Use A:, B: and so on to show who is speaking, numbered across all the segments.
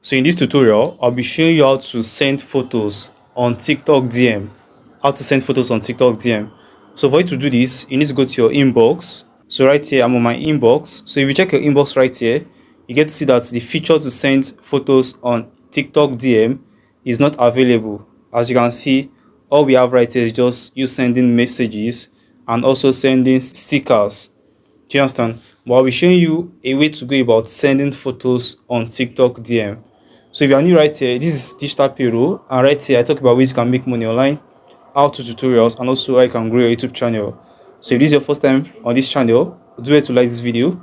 A: So in this tutorial, I'll be showing you how to send photos on TikTok DM. How to send photos on TikTok DM. So for you to do this, you need to go to your inbox. So right here, I'm on my inbox. So if you check your inbox right here, you get to see that the feature to send photos on TikTok DM is not available. As you can see, all we have right here is just you sending messages and also sending stickers. Do you understand? But I'll be showing you a way to go about sending photos on TikTok DM. So if you are new right here, this is Digital Payroll, and right here I talk about ways you can make money online, how to tutorials, and also how you can grow your YouTube channel. So if this is your first time on this channel, do it to like this video,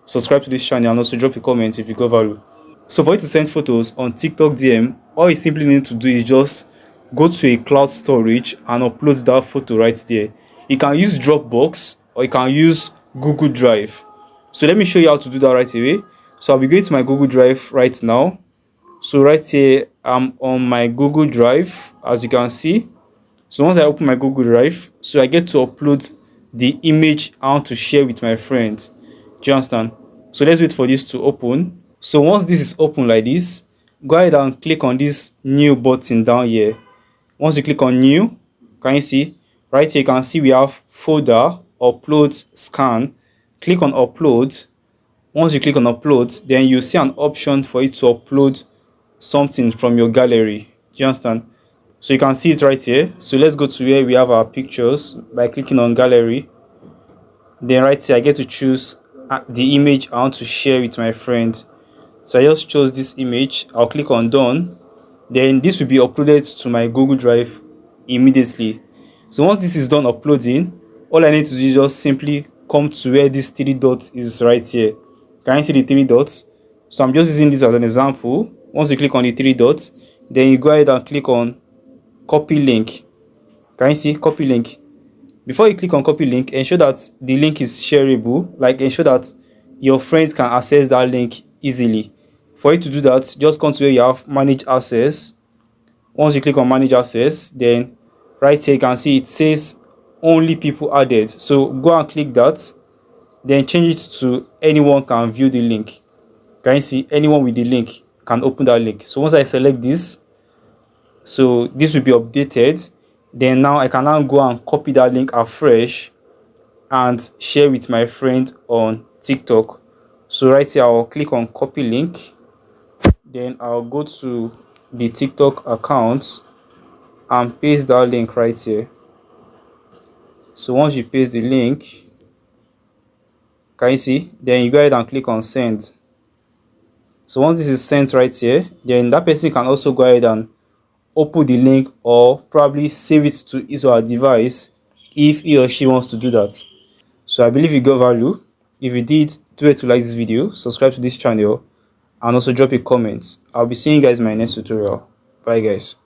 A: subscribe to this channel, and also drop a comment if you got value. So for you to send photos on TikTok DM, all you simply need to do is just go to a cloud storage and upload that photo right there. You can use Dropbox or you can use Google Drive. So let me show you how to do that right away. So I'll be going to my Google Drive right now. So right here, I'm on my Google Drive, as you can see. So once I open my Google Drive, so I get to upload the image I want to share with my friend. Do you understand? So let's wait for this to open. So once this is open like this, go ahead and click on this new button down here. Once you click on new, can you see? Right here you can see we have folder, upload, scan. Click on upload. Once you click on upload, then you see an option for you to upload something from your gallery. Do you understand? So you can see it right here. So let's go to where we have our pictures by clicking on gallery. Then right here I get to choose the image I want to share with my friend. So I just chose this image. I'll click on done. Then this will be uploaded to my Google Drive immediately. So once this is done uploading, all I need to do is just simply come to where this 3 dots is right here. Can you see the 3 dots? So I'm just using this as an example. Once you click on the 3 dots, then you go ahead and click on copy link. Can you see copy link? Before you click on copy link, ensure that the link is shareable, like ensure that your friends can access that link easily. For you to do that, just come to where you have manage access. Once you click on manage access, then right here you can see it says only people added. So go and click that, then change it to anyone can view the link. Can you see anyone with the link can open that link? So once I select this, so this will be updated. Then now I can now go and copy that link afresh and share with my friend on TikTok. So right here I'll click on copy link. Then I'll go to the TikTok account and paste that link right here. So once you paste the link, can you see? Then you go ahead and click on send. So once this is sent right here, then that person can also go ahead and open the link or probably save it to his or her device if he or she wants to do that. So I believe you got value. If you did, do it to like this video, subscribe to this channel, and also drop a comment. I'll be seeing you guys in my next tutorial. Bye guys.